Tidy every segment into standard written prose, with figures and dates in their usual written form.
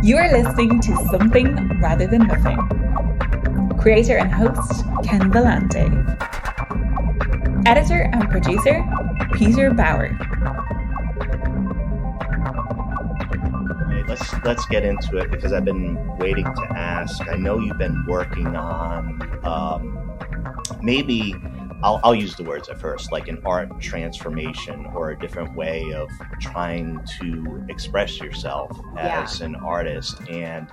You are listening to Something Rather Than Nothing. Creator and host, Ken Vellante. Editor and producer, Peter Bauer. Let's get into it, because I've been waiting to ask. I know you've been working on maybe I'll use the words at first, like an art transformation or a different way of trying to express yourself as an artist. And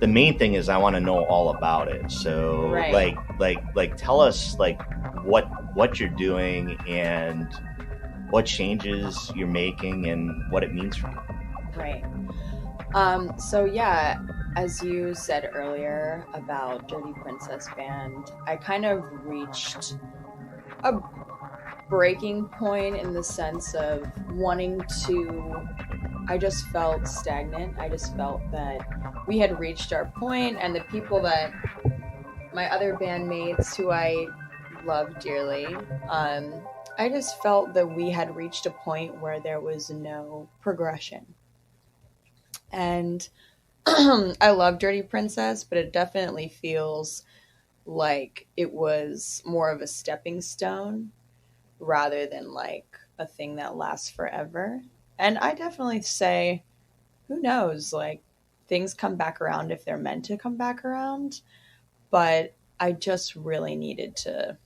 the main thing is I want to know all about it. So like tell us like what you're doing and what changes you're making and what it means for you. Right. As you said earlier about Dirty Princess Band, I kind of reached a breaking point in the sense of I just felt stagnant. I just felt that we had reached our point, and the people that my other bandmates who I love dearly, I just felt that we had reached a point where there was no progression. And I love Dirty Princess, but it definitely feels like it was more of a stepping stone rather than like a thing that lasts forever. And I definitely say, who knows, like things come back around if they're meant to come back around. But I just really needed to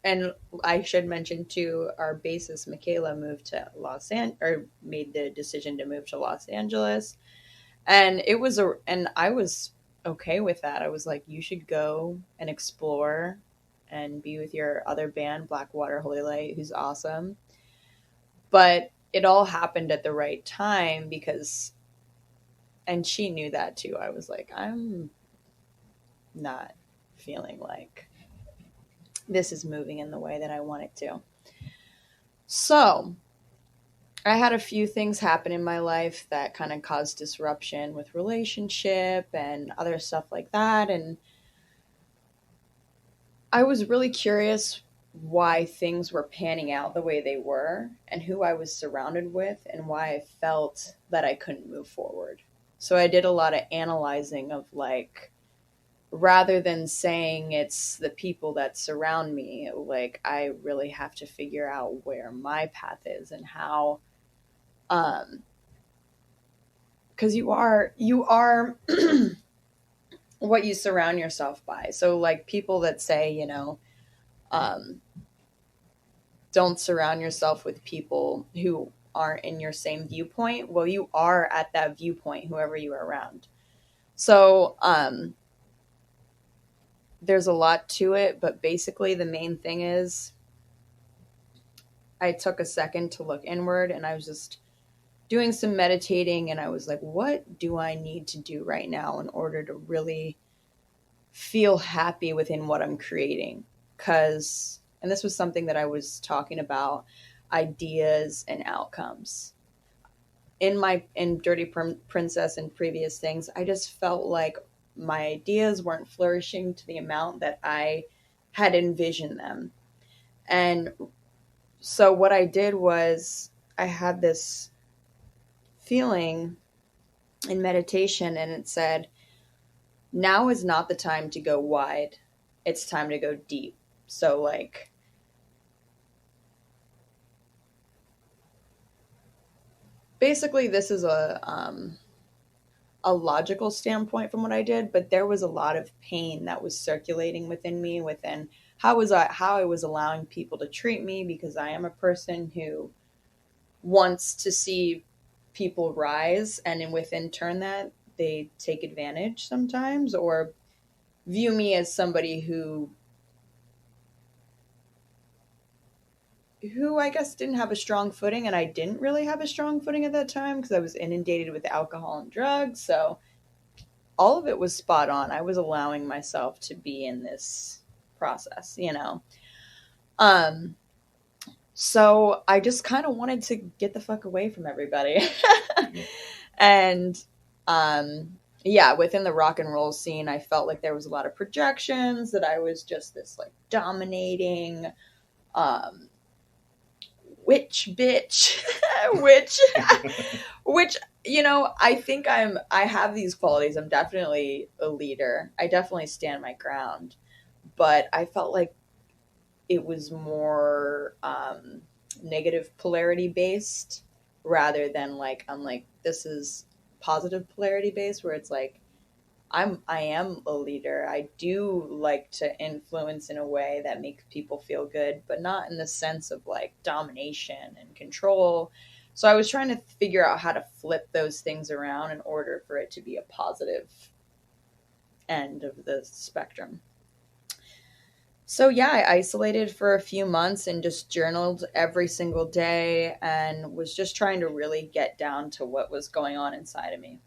and I should mention too, our bassist Michaela made the decision to move to Los Angeles. And I was okay with that. I was like, you should go and explore and be with your other band, Blackwater Holy Light, who's awesome. But it all happened at the right time and she knew that too. I was like, I'm not feeling like this is moving in the way that I want it to. So I had a few things happen in my life that kind of caused disruption with relationship and other stuff like that. And I was really curious why things were panning out the way they were and who I was surrounded with and why I felt that I couldn't move forward. So I did a lot of analyzing of like, rather than saying it's the people that surround me, like I really have to figure out where my path is and how, because you are what you surround yourself by. So like people that say, don't surround yourself with people who aren't in your same viewpoint. Well, you are at that viewpoint, whoever you are around. So, there's a lot to it, but basically the main thing is I took a second to look inward and I was just doing some meditating and I was like, what do I need to do right now in order to really feel happy within what I'm creating? And this was something that I was talking about, ideas and outcomes. In Dirty Princess and previous things, I just felt like my ideas weren't flourishing to the amount that I had envisioned them. And so what I did was I had this feeling in meditation and it said, now is not the time to go wide. It's time to go deep. So like, basically this is a logical standpoint from what I did, but there was a lot of pain that was circulating within me, within how I was allowing people to treat me, because I am a person who wants to see people rise, and within turn that they take advantage sometimes or view me as somebody who I guess didn't have a strong footing, and I didn't really have a strong footing at that time because I was inundated with alcohol and drugs. So all of it was spot on. I was allowing myself to be in this process, So I just kind of wanted to get the fuck away from everybody. And within the rock and roll scene, I felt like there was a lot of projections, that I was just this like dominating, witch bitch, which, you know, I think I have these qualities. I'm definitely a leader. I definitely stand my ground, but I felt like it was more negative polarity based rather than like, I'm like, this is positive polarity based, where it's like, I am a leader. I do like to influence in a way that makes people feel good, but not in the sense of like domination and control. So I was trying to figure out how to flip those things around in order for it to be a positive end of the spectrum. So yeah, I isolated for a few months and just journaled every single day and was just trying to really get down to what was going on inside of me.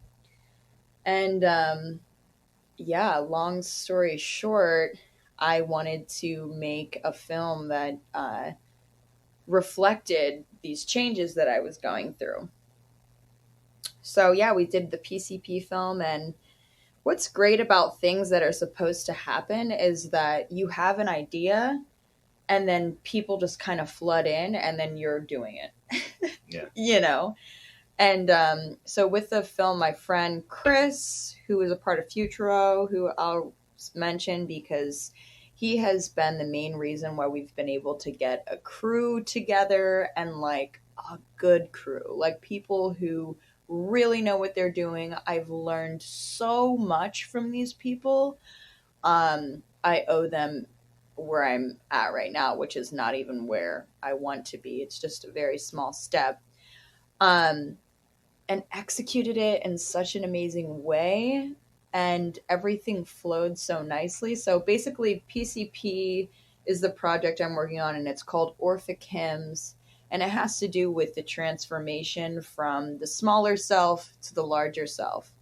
And yeah, long story short, I wanted to make a film that reflected these changes that I was going through. So yeah, we did the PCP film, and what's great about things that are supposed to happen is that you have an idea and then people just kind of flood in and then you're doing it. Yeah. You know? And so with the film, my friend Chris, who is a part of Futuro, who I'll mention because he has been the main reason why we've been able to get a crew together, and like a good crew, like people who really know what they're doing. I've learned so much from these people. I owe them where I'm at right now, which is not even where I want to be. It's just a very small step. And executed it in such an amazing way, and everything flowed so nicely. So basically, PCP is the project I'm working on, and it's called Orphic Hymns, and it has to do with the transformation from the smaller self to the larger self.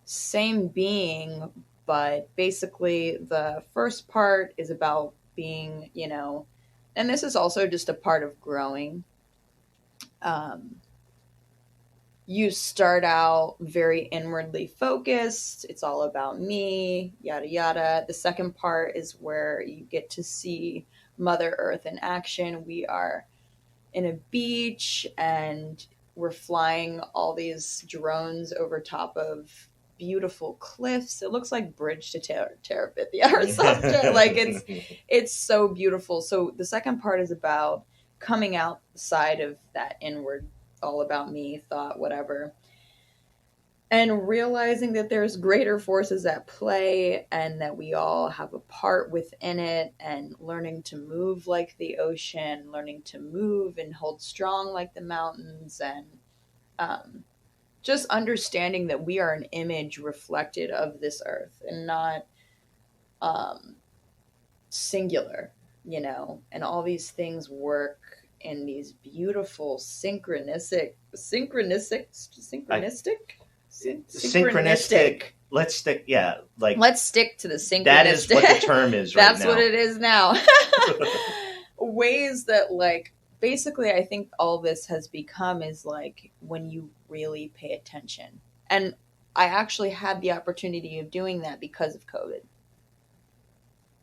Same being, but basically the first part is about being, you know, and this is also just a part of growing. You start out very inwardly focused. It's all about me, yada, yada. The second part is where you get to see Mother Earth in action. We are in a beach and we're flying all these drones over top of beautiful cliffs. It looks like Bridge to Terabithia or something. Like it's so beautiful. So the second part is about coming outside of that inward, all about me thought, whatever, and realizing that there's greater forces at play and that we all have a part within it, and learning to move like the ocean, learning to move and hold strong like the mountains, and just understanding that we are an image reflected of this earth and not singular, you know, and all these things work in these beautiful synchronistic. Let's stick. Let's stick to the synchronistic. That is what the term is right That's now. what it is now. Ways that, like, basically I think all this has become is like when you really pay attention. And I actually had the opportunity of doing that because of COVID.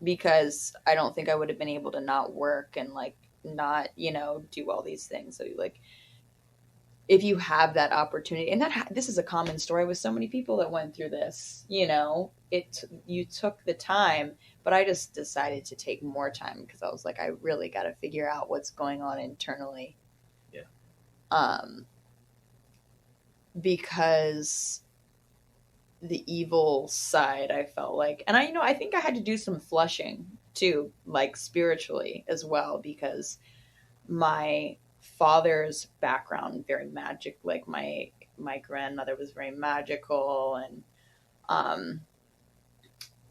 Because I don't think I would have been able to not work and like not, you know, do all these things. So like, if you have that opportunity, and this is a common story with so many people that went through this, you know, you took the time, but I just decided to take more time because I was like, I really got to figure out what's going on internally. Yeah. Because the evil side, I felt like, and I think I had to do some flushing too, like spiritually as well, because my father's background very magic, like my grandmother was very magical, and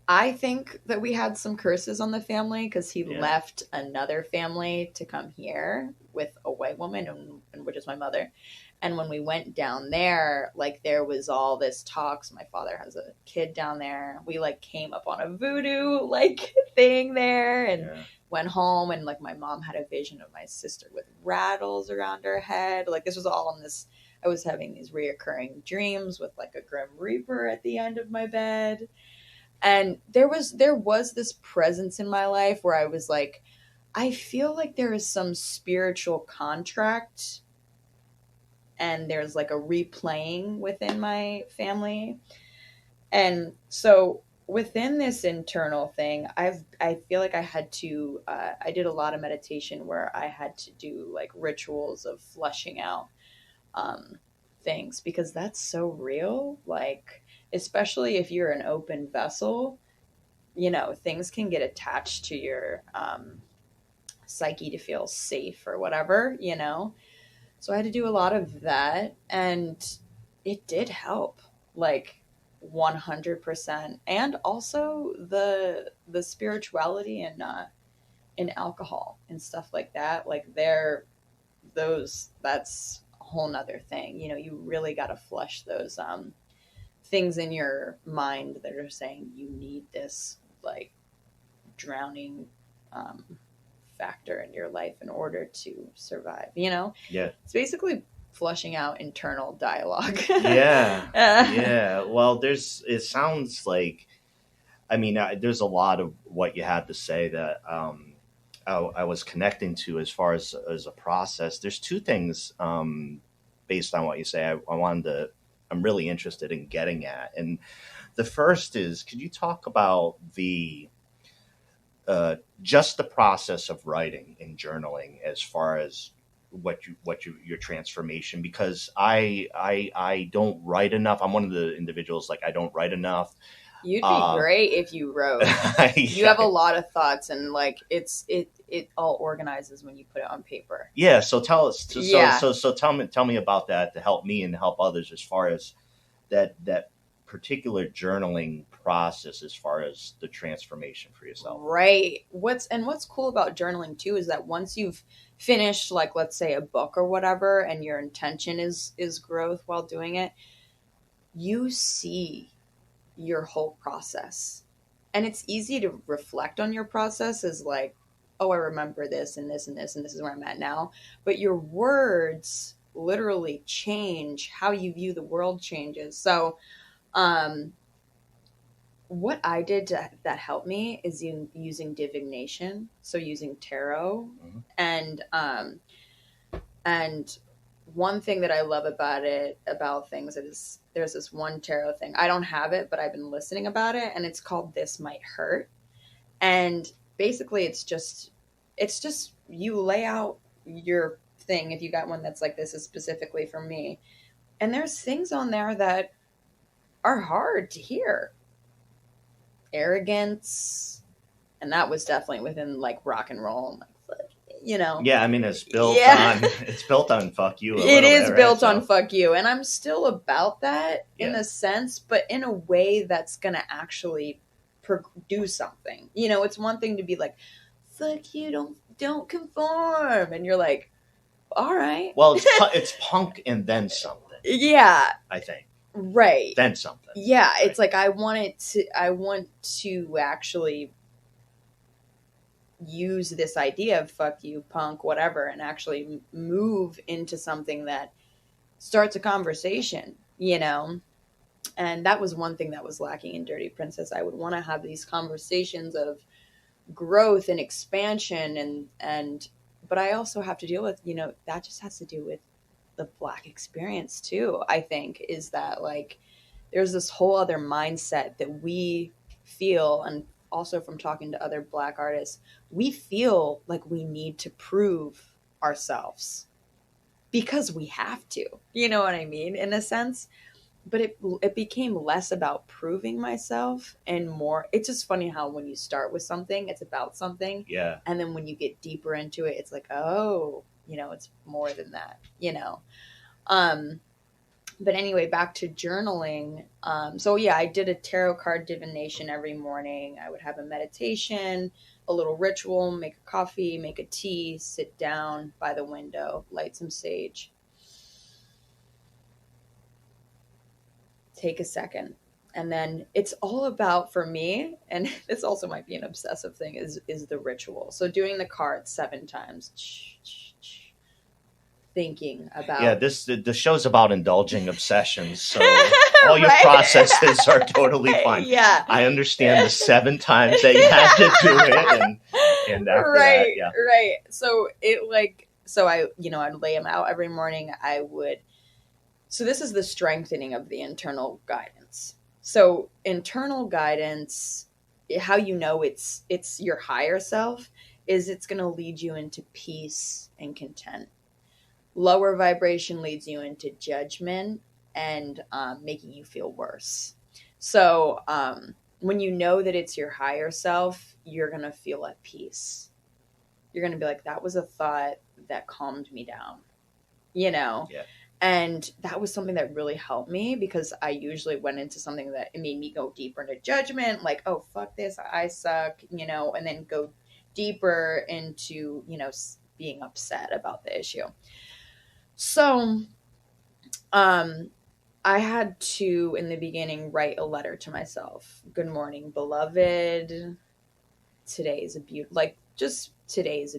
I think that we had some curses on the family because he left another family to come here with a white woman, and which is my mother. And when we went down there, like there was all this talk. So my father has a kid down there. We like came up on a voodoo like thing there, and went home, and like my mom had a vision of my sister with rattles around her head. Like this was all on this. I was having these reoccurring dreams with like a grim reaper at the end of my bed. And there was this presence in my life where I was like, I feel like there is some spiritual contract and there's like a replaying within my family. And so within this internal thing, I feel like I had to, I did a lot of meditation where I had to do like rituals of flushing out things, because that's so real. Like, especially if you're an open vessel, you know, things can get attached to your psyche to feel safe or whatever, you know? So I had to do a lot of that, and it did help, like 100%. And also the spirituality and in alcohol and stuff like that, like that's a whole nother thing. You know, you really got to flush those things in your mind that are saying you need this like drowning factor in your life in order to survive, you know? Yeah. It's basically flushing out internal dialogue. Yeah. Well, it sounds like, I mean, there's a lot of what you had to say that I was connecting to as far as a process. There's two things based on what you say I'm really interested in getting at. And the first is, could you talk about just the process of writing and journaling as far as your transformation? Because I don't write enough. I'm one of the individuals, like, I don't write enough. You'd be great if you wrote. You have a lot of thoughts, and like it all organizes when you put it on paper. Yeah. So tell us. So tell me about that to help me and help others as far as that particular journaling process as far as the transformation for yourself. Right. What's cool about journaling too is that once you've finished, like, let's say a book or whatever, and your intention is growth while doing it, you see your whole process. And it's easy to reflect on your process as like, oh, I remember this and this and this and this is where I'm at now. But your words literally change. How you view the world changes. So what I did that helped me is using divination, so using tarot. Mm-hmm. And one thing that I love about things is there's this one tarot thing. I don't have it, but I've been listening about it, and it's called This Might Hurt. And basically it's just you lay out your thing. If you got one that's like, this is specifically for me, and there's things on there that are hard to hear. Arrogance, and that was definitely within like rock and roll, you know. Yeah, I mean, it's built on fuck you. It is built on fuck you, and I'm still about that in a sense, but in a way that's gonna actually do something. You know, it's one thing to be like, fuck you, don't conform, and you're like, all right. Well, it's punk and then something. Yeah, I think. Right. Then something. Yeah, right. It's like I want to actually use this idea of fuck you, punk, whatever, and actually move into something that starts a conversation, you know? And that was one thing that was lacking in Dirty Princess. I would want to have these conversations of growth and expansion but I also have to deal with, you know, that just has to do with the Black experience too, I think, is that like there's this whole other mindset that we feel, and also from talking to other Black artists, we feel like we need to prove ourselves because we have to, you know what I mean, in a sense. But it became less about proving myself and more, it's just funny how when you start with something, it's about something. Yeah. And then when you get deeper into it, it's like, oh, you know, it's more than that, you know. But anyway, back to journaling. So yeah, I did a tarot card divination every morning. I would have a meditation, a little ritual, make a coffee, make a tea, sit down by the window, light some sage. Take a second. And then it's all about, for me, and this also might be an obsessive thing, is the ritual. So doing the cards 7 times. Thinking about... Yeah, the show's about indulging obsessions. So all your processes are totally fine. Yeah. I understand the 7 times that you had to do it. And after that, yeah. Right. So I'd lay them out every morning. So this is the strengthening of the internal guidance. So internal guidance, how you know it's your higher self, is it's going to lead you into peace and content. Lower vibration leads you into judgment and making you feel worse. So when you know that it's your higher self, you're going to feel at peace. You're going to be like, that was a thought that calmed me down, Yeah. And that was something that really helped me, because I usually went into something that it made me go deeper into judgment, like, oh, fuck this, I suck, and then go deeper into, being upset about the issue. So, I had to, in the beginning, write a letter to myself. Good morning, beloved. Today is a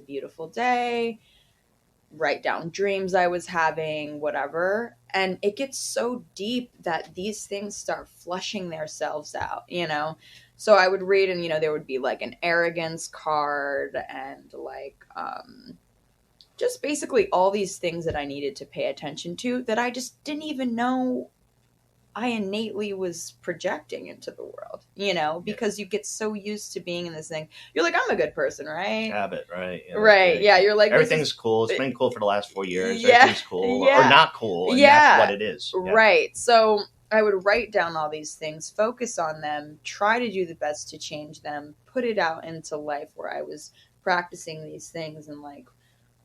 beautiful day. Write down dreams I was having, whatever. And it gets so deep that these things start flushing themselves out, So I would read, and, there would be like an arrogance card and like, just basically all these things that I needed to pay attention to that I just didn't even know I innately was projecting into the world, because you get so used to being in this thing. You're like, I'm a good person, right? Habit, right? Yeah, right. Yeah. You're like, everything's cool. It's been cool for the last 4 years. Yeah, everything's cool or not cool. And that's what it is. Yeah. Right. So I would write down all these things, focus on them, try to do the best to change them, put it out into life where I was practicing these things and like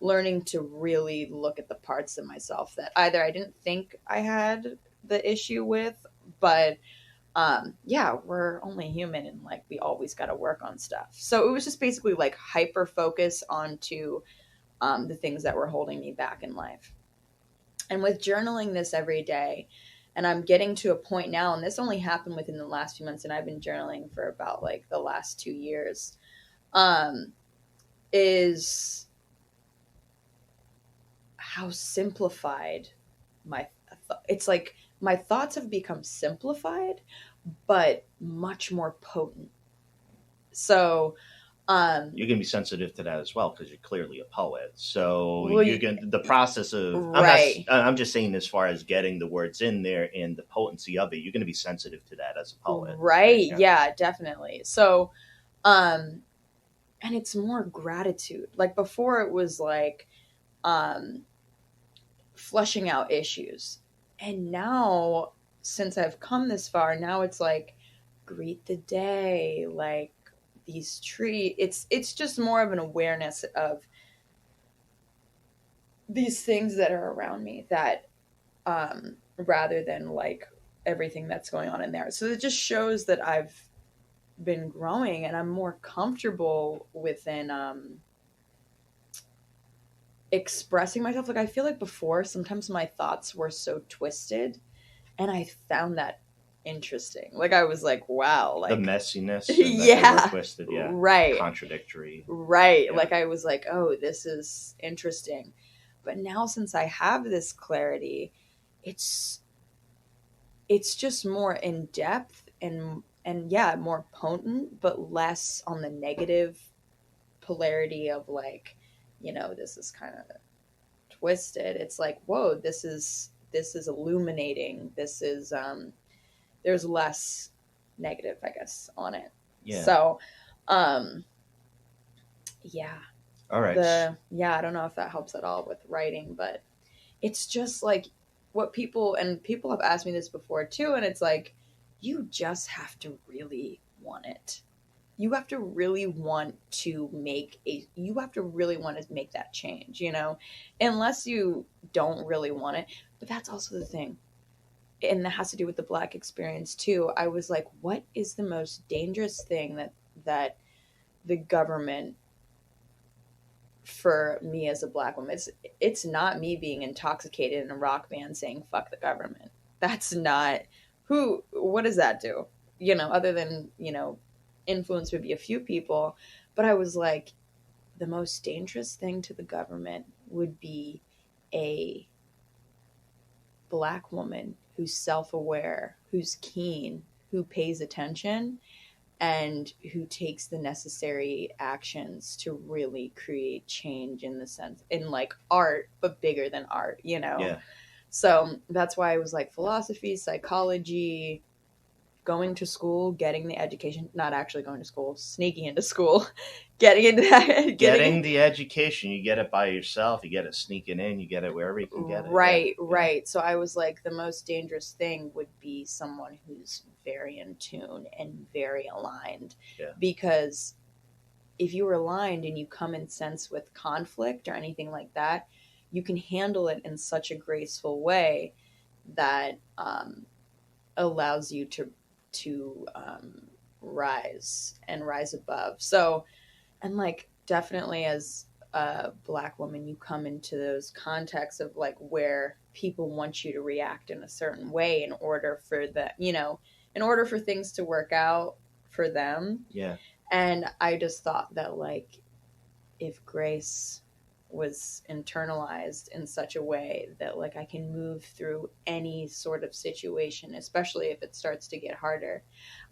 learning to really look at the parts of myself that either I didn't think I had the issue with, but we're only human and like we always got to work on stuff. So it was just basically like hyper focus onto the things that were holding me back in life. And with journaling this every day, and I'm getting to a point now, and this only happened within the last few months, and I've been journaling for about like the last 2 years, is how simplified it's like my thoughts have become simplified, but much more potent. So you can be sensitive to that as well, because you're clearly a poet. So the process of, right. I'm just saying, as far as getting the words in there and the potency of it, you're going to be sensitive to that as a poet. Right. Yeah, definitely. So, and it's more gratitude. Like before it was like, flushing out issues. And now, since I've come this far, now it's like, greet the day, like these trees. It's just more of an awareness of these things that are around me that, rather than like everything that's going on in there. So it just shows that I've been growing and I'm more comfortable within, expressing myself. Like I feel like before sometimes my thoughts were so twisted, and I found that interesting. Like I was like, wow, like the messiness, twisted, right, contradictory, right. Yeah. Like I was like, oh, this is interesting. But now since I have this clarity, it's just more in depth and more potent, but less on the negative polarity of like, this is kind of twisted. It's like, whoa, this is illuminating. This is, there's less negative, I guess, on it. Yeah. So, yeah. All right. I don't know if that helps at all with writing, but it's just like what people have asked me this before too. And it's like, you just have to really want it. You have to really want to make that change, unless you don't really want it. But that's also the thing. And that has to do with the Black experience too. I was like, what is the most dangerous thing that the government, for me as a Black woman, it's not me being intoxicated in a rock band saying, fuck the government. That's not what does that do? Other than, influence would be a few people, but I was like, the most dangerous thing to the government would be a Black woman who's self-aware, who's keen, who pays attention, and who takes the necessary actions to really create change in the sense, in like art, but bigger than art, you know? Yeah. So that's why I was like philosophy, psychology, going to school, getting the education, not actually going to school, sneaking into school, getting into that. Getting the education, you get it by yourself, you get it sneaking in, you get it wherever you can get it. Right, yeah. Right. So I was like, the most dangerous thing would be someone who's very in tune and very aligned. Yeah. Because if you are aligned and you come in sense with conflict or anything like that, you can handle it in such a graceful way that allows you to rise above. So, and like definitely as a Black woman, you come into those contexts of like where people want you to react in a certain way in order for the, you know, in order for things to work out for them. Yeah. And I just thought that like if grace was internalized in such a way that like I can move through any sort of situation, especially if it starts to get harder.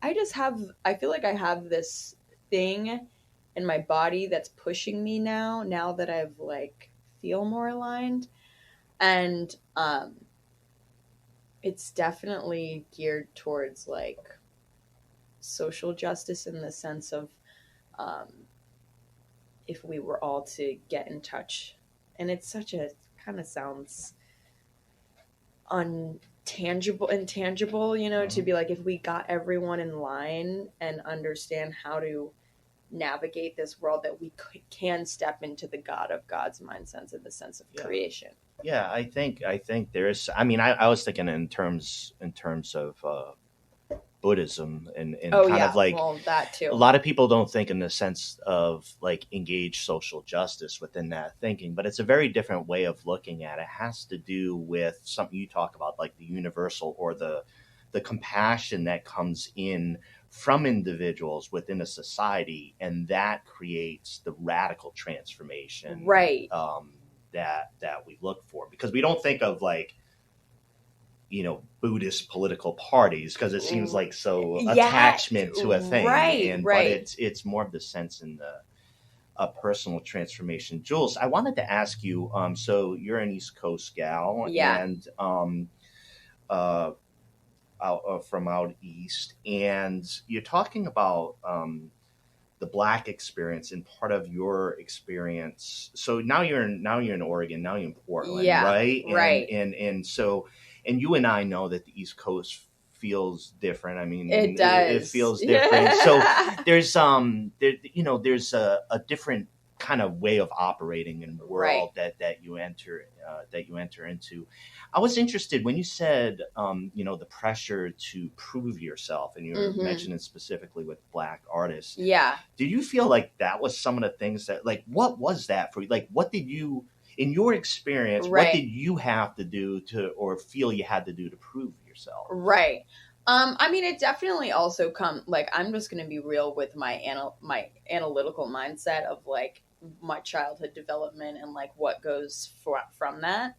I feel like I have this thing in my body that's pushing me now that I've like feel more aligned. And it's definitely geared towards like social justice in the sense of if we were all to get in touch, and it's such a kind of sounds intangible, you know, to be like, if we got everyone in line and understand how to navigate this world, that we can step into the God of God's mind sense in the sense of creation. Yeah. I think there is, I mean, I was thinking in terms of, Buddhism and kind of like that too. A lot of people don't think in the sense of like engage social justice within that thinking, but it's a very different way of looking at it. It has to do with something you talk about, like the universal or the compassion that comes in from individuals within a society, and that creates the radical transformation, right? That we look for, because we don't think of like, you know, Buddhist political parties, because it seems like so attachment to a thing, right? But it's more of the sense in a personal transformation. Jules, I wanted to ask you, so you're an East Coast gal, and from out east, and you're talking about the Black experience and part of your experience. So now you're in Oregon, now you're in Portland, right? And so. And you and I know that the East Coast feels different. I mean, it does. It feels different. So there's there's a different kind of way of operating in the world that you enter into. I was interested when you said the pressure to prove yourself, and you were mentioning specifically with Black artists. Yeah. Did you feel like that was some of the things that, like, what was that for you? Like, what did you, in your experience, what did you have to do to, or feel you had to do to prove yourself? Right. I mean, it definitely also like, I'm just going to be real with my analytical mindset of like my childhood development and like what goes from that.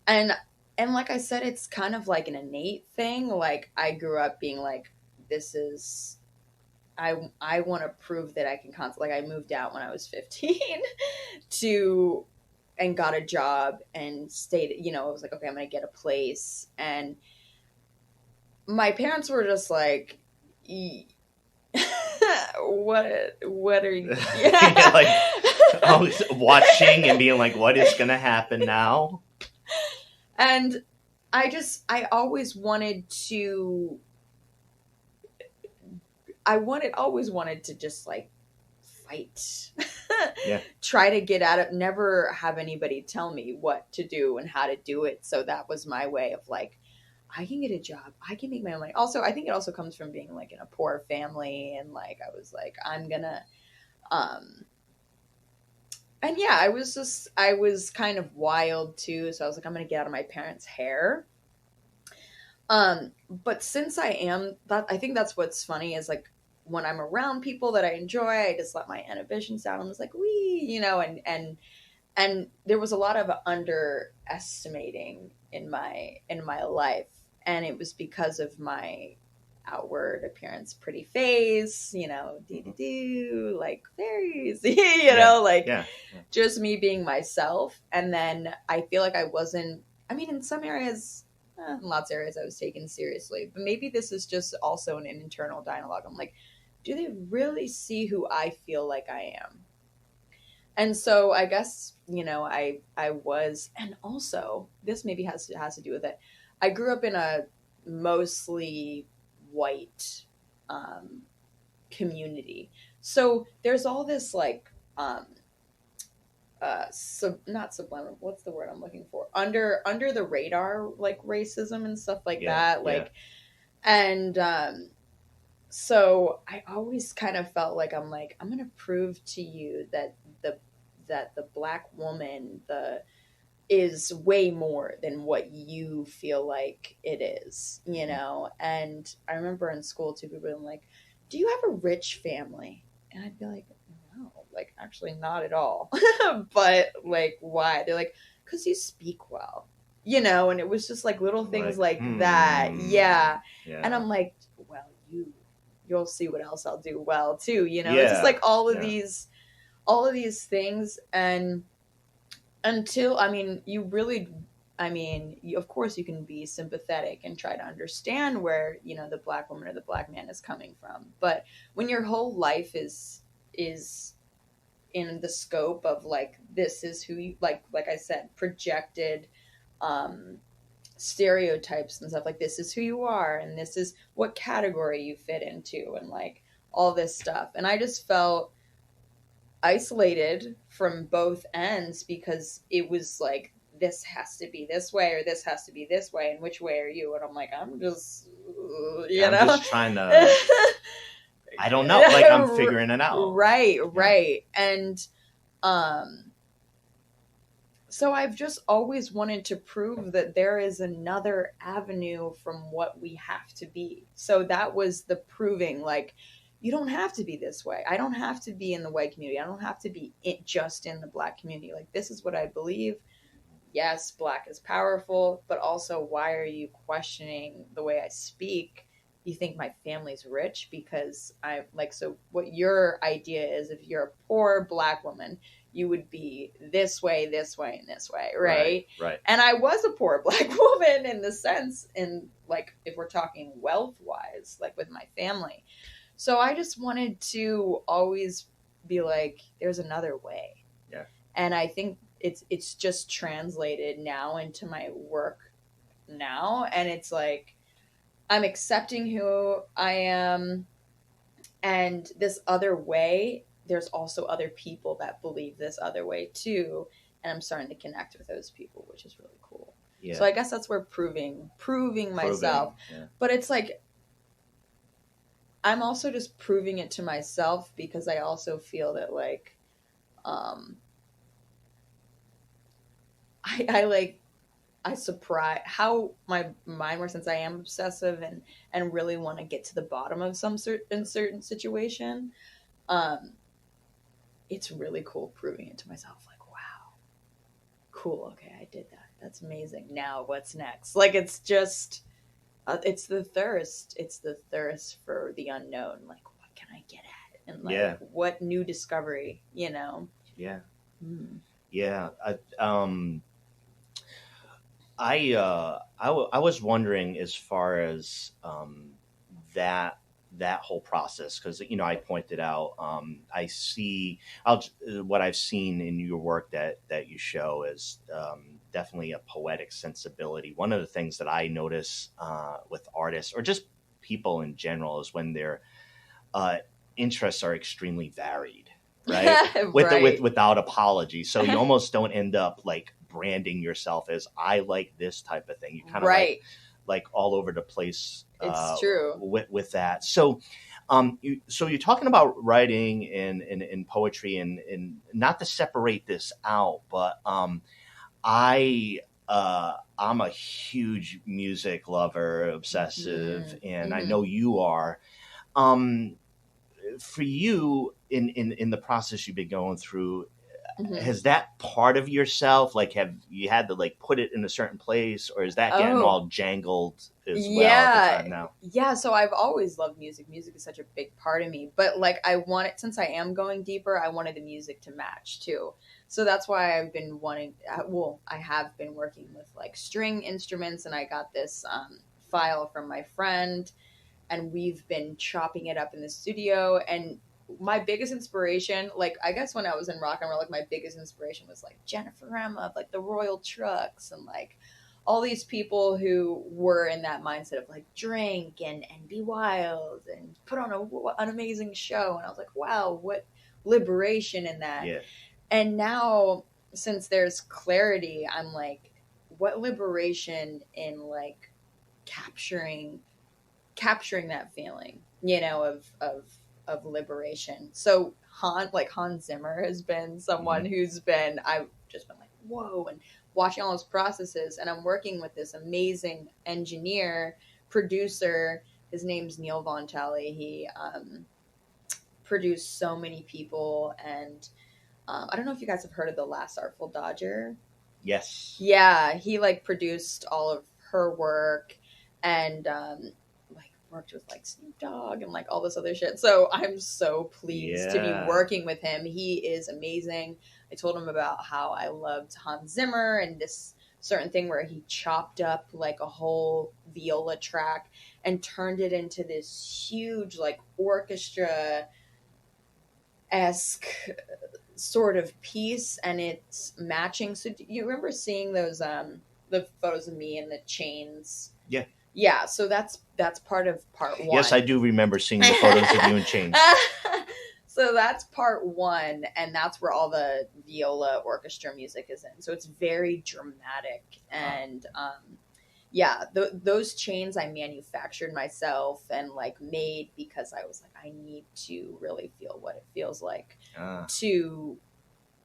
And like I said, it's kind of like an innate thing. Like I grew up being like, this is, I want to prove that I can like I moved out when I was 15 and got a job and stayed, I was like, okay, I'm going to get a place. And my parents were just like, what are you? Yeah. Like, I was watching and being like, what is going to happen now? And I always wanted to, always wanted to just like fight, try to get out of, never have anybody tell me what to do and how to do it. So that was my way of like, I can get a job, I can make my own money. Also, I think it also comes from being like in a poor family, and like I was like, I'm gonna and yeah, I was kind of wild too, so I was like, I'm gonna get out of my parents' hair. But since I think that's what's funny is like when I'm around people that I enjoy, I just let my inhibitions down. I'm just like, wee, and and there was a lot of underestimating in my life, and it was because of my outward appearance, pretty face, like fairies, just me being myself. And then I feel like I wasn't, in some areas, in lots of areas I was taken seriously, but maybe this is just also an internal dialogue. I'm like, do they really see who I feel like I am? And so I guess, I was, and also this maybe has to do with it. I grew up in a mostly white community. So there's all this like, not subliminal, what's the word I'm looking for? Under the radar, like racism and stuff like that. Like, and so I always kind of felt like I'm going to prove to you that the Black woman is way more than what you feel like it is, And I remember in school too, people were like, do you have a rich family? And I'd be like, no, like actually not at all. But like, why? They're like, because you speak well, and it was just like little things like that. Yeah. And I'm like, well, you'll see what else I'll do well too, It's just like all of these things. And until, of course you can be sympathetic and try to understand where, the Black woman or the Black man is coming from. But when your whole life is in the scope of like, this is who you, like I said, projected stereotypes and stuff, like this is who you are and this is what category you fit into and like all this stuff. And I just felt isolated from both ends because it was like, this has to be this way or this has to be this way, and which way are you? And I'm like, I'm just just trying to I don't know, like I'm figuring it out. Right. And so I've just always wanted to prove that there is another avenue from what we have to be. So that was the proving, like, you don't have to be this way. I don't have to be in the white community. I don't have to be just in the Black community. Like, this is what I believe. Yes, Black is powerful, but also why are you questioning the way I speak? You think my family's rich because I'm like, so what your idea is, if you're a poor Black woman, you would be this way, and this way, right? Right. And I was a poor Black woman in the sense, in like, if we're talking wealth-wise, like with my family. So I just wanted to always be like, there's another way. Yeah. And I think it's just translated now into my work now. And it's like, I'm accepting who I am. And this other way, there's also other people that believe this other way too. And I'm starting to connect with those people, which is really cool. Yeah. So I guess that's where proving myself. Yeah. But it's like, I'm also just proving it to myself because I also feel that like, I surprise how my mind works, since I am obsessive and really want to get to the bottom of some certain situation. It's really cool proving it to myself. Like, wow, cool. Okay, I did that. That's amazing. Now what's next? Like, it's just, it's the thirst. It's the thirst for the unknown. Like, what can I get at? And like, what new discovery, Yeah. Yeah. I was wondering, as far as that whole process, because I pointed out, I see what I've seen in your work that you show is definitely a poetic sensibility. One of the things that I notice with artists, or just people in general, is when their interests are extremely varied, right? Without apology. So you almost don't end up like branding yourself as, I like this type of thing. You kind of like all over the place. It's true with that. So you're talking about writing and poetry, and not to separate this out, but I'm a huge music lover, obsessive, and I know you are. For you, in the process you've been going through, has that part of yourself, like, have you had to like put it in a certain place, or is that getting all jangled as well at the time now? Yeah, so I've always loved music. Music is such a big part of me, but like since I am going deeper, I wanted the music to match too. So that's why I've been I have been working with like string instruments, and I got this file from my friend, and we've been chopping it up in the studio. And my biggest inspiration, like, I guess when I was in rock and roll, like, my biggest inspiration was like Jennifer Emma, like the Royal Trucks, and like all these people who were in that mindset of like drink and be wild and put on an amazing show. And I was like, wow, what liberation in that. Yeah. And now, since there's clarity, I'm like, what liberation in like capturing that feeling, you know, of liberation. So Hans Zimmer has been someone who's been, I've just been like, whoa, and watching all those processes. And I'm working with this amazing engineer, producer. His name's Neil Von Talley. He produced so many people. And I don't know if you guys have heard of The Last Artful Dodger. Yes. Yeah, he like produced all of her work, and worked with like Snoop Dogg and like all this other shit. So I'm so pleased to be working with him. He is amazing. I told him about how I loved Hans Zimmer and this certain thing where he chopped up like a whole viola track and turned it into this huge like orchestra-esque sort of piece, and it's matching. So do you remember seeing those the photos of me and the chains? Yeah, so that's part of part one. Yes, I do remember seeing the photos of you in chains. So that's part one, and that's where all the viola orchestra music is in. So it's very dramatic, and those chains I manufactured myself and like made because I was like, I need to really feel what it feels like to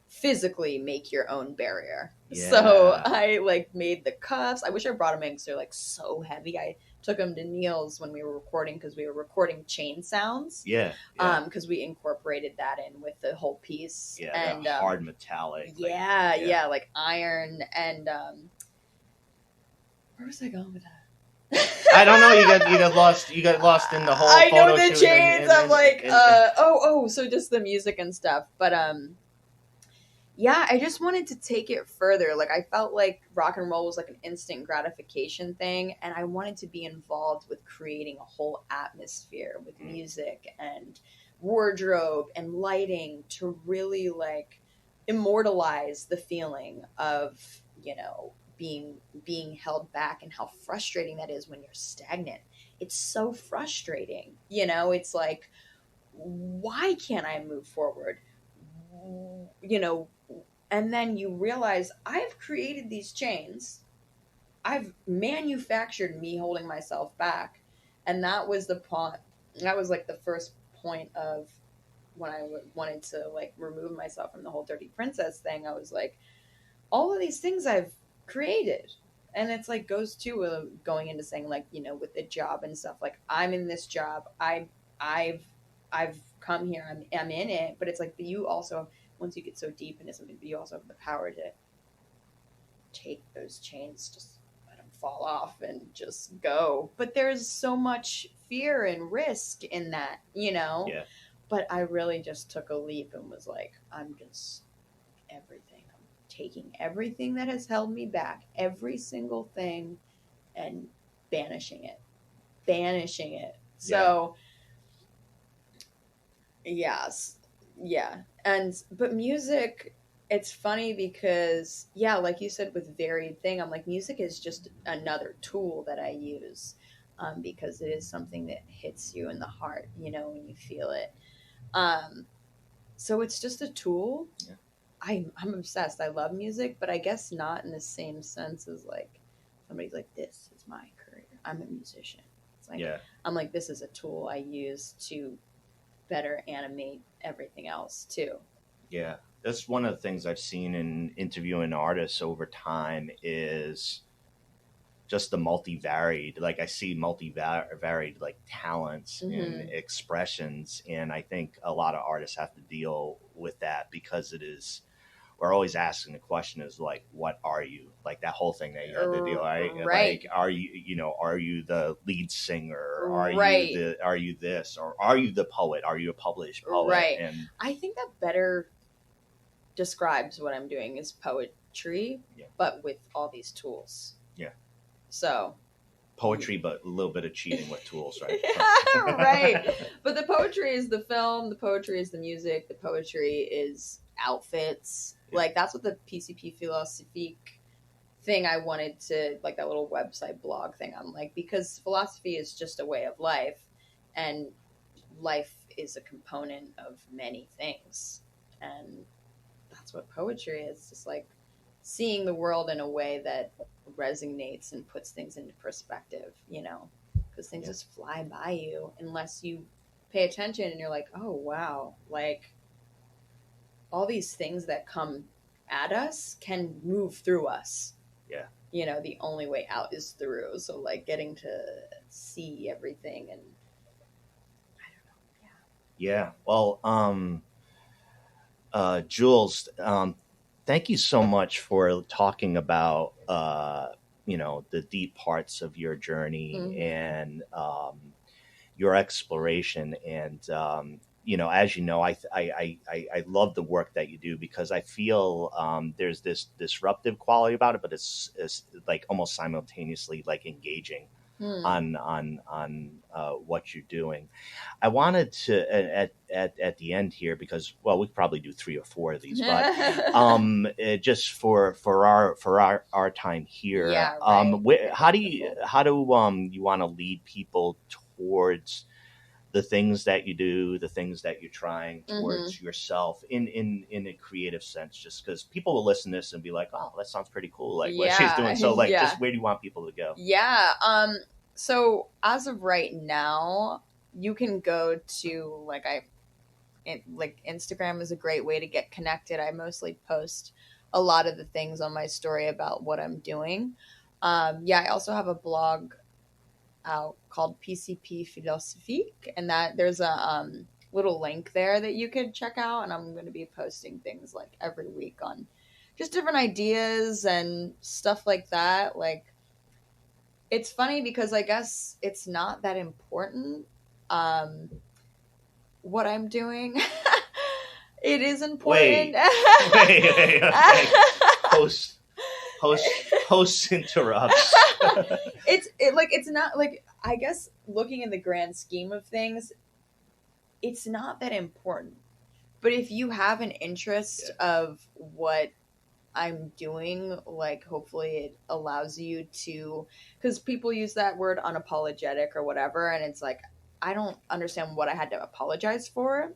physically make your own barrier. Yeah. So I like made the cuffs. I wish I brought them in because they're like so heavy. I took them to Neil's when we were recording because we were recording chain sounds. Because we incorporated that in with the whole piece. And hard metallic. Like iron. And where was I going with that? I don't know. You got lost. You got lost in the whole. I know the chains. I'm like, so just the music and stuff. But yeah, I just wanted to take it further. Like, I felt like rock and roll was like an instant gratification thing, and I wanted to be involved with creating a whole atmosphere with music and wardrobe and lighting to really like immortalize the feeling of, you know, being held back and how frustrating that is when you're stagnant. It's so frustrating. You know, it's like, why can't I move forward? You know, and then you realize I've created these chains. I've manufactured me holding myself back. And that was that was like the first point of when I wanted to like remove myself from the whole Dirty Princess thing. I was like, all of these things I've created. And it's like goes to going into saying like, you know, with the job and stuff, like I'm in this job. I've come here. I'm in it. But it's like, but you also, once you get so deep into something, you also have the power to take those chains, just let them fall off and just go. But there's so much fear and risk in that, you know? Yeah. But I really just took a leap and was like, I'm just everything. I'm taking everything that has held me back, every single thing, and banishing it. So, yes. Yeah. But music, it's funny because, yeah, like you said with varied thing, I'm like, music is just another tool that I use because it is something that hits you in the heart, you know, when you feel it. So it's just a tool. Yeah. I'm obsessed. I love music, but I guess not in the same sense as like somebody's like, this is my career. I'm a musician. It's like, I'm like, this is a tool I use to better animate everything else too. Yeah. That's one of the things I've seen in interviewing artists over time is just the multivaried, like I see multivaried like talents and expressions. And I think a lot of artists have to deal with that because it is we're always asking the question is like, what are you? Like that whole thing that you had to do, right? Right. Like, are you the lead singer? Right. Are you this? Or are you the poet? Are you a published poet? Right. And I think that better describes what I'm doing is poetry, but with all these tools. Yeah. So. Poetry, but a little bit of cheating with tools, right? Right. But the poetry is the film, the poetry is the music, the poetry is outfits. Like that's what the PCP philosophique thing I wanted to, like that little website blog thing. I'm like, because philosophy is just a way of life, and life is a component of many things, and that's what poetry is. Just like seeing the world in a way that resonates and puts things into perspective, you know, because things just fly by you unless you pay attention and you're like, oh wow, like all these things that come at us can move through us. Yeah. You know, the only way out is through. So like getting to see everything, and I don't know. Yeah. Well, Jules, thank you so much for talking about, the deep parts of your journey and your exploration. And, as you know, I love the work that you do because I feel there's this disruptive quality about it, but it's like almost simultaneously like engaging on what you're doing. I wanted to at the end here, because we could probably do 3 or 4 of these, but just for our time here, how do you want to lead people towards the things that you do, the things that you're trying towards yourself in a creative sense? Just because people will listen to this and be like, oh, that sounds pretty cool, like what she's doing. So like, just where do you want people to go? So as of right now, you can go to Instagram is a great way to get connected. I mostly post a lot of the things on my story about what I'm doing. I also have a blog out called PCP Philosophique, and that there's a little link there that you could check out, and I'm going to be posting things like every week on just different ideas and stuff like that. Like, it's funny because I guess it's not that important what I'm doing. It is important. Wait. Host interrupts. It's not like, I guess looking in the grand scheme of things, it's not that important. But if you have an interest of what I'm doing, like hopefully it allows you to, because people use that word unapologetic or whatever, and it's like, I don't understand what I had to apologize for.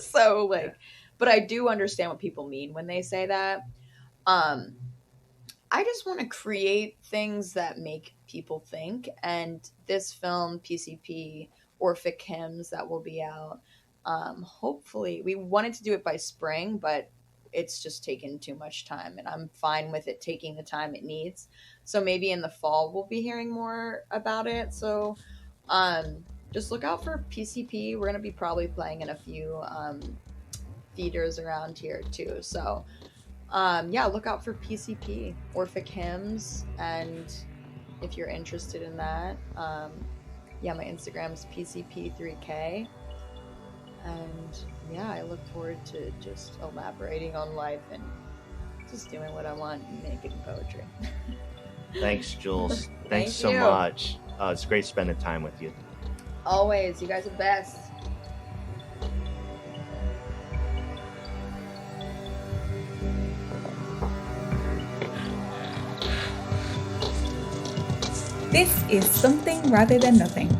So but I do understand what people mean when they say that. I just want to create things that make people think, and this film, PCP, Orphic Hymns, that will be out. Hopefully, we wanted to do it by spring, but it's just taken too much time, and I'm fine with it taking the time it needs. So maybe in the fall we'll be hearing more about it. So just look out for PCP. We're going to be probably playing in a few theaters around here too. So look out for PCP, Orphic Hymns, and if you're interested in that, my Instagram is PCP3K, and I look forward to just elaborating on life and just doing what I want and making poetry. Thanks, Jules. Thanks so much. It's great spending time with you. Always. You guys are the best. This is Something Rather Than Nothing.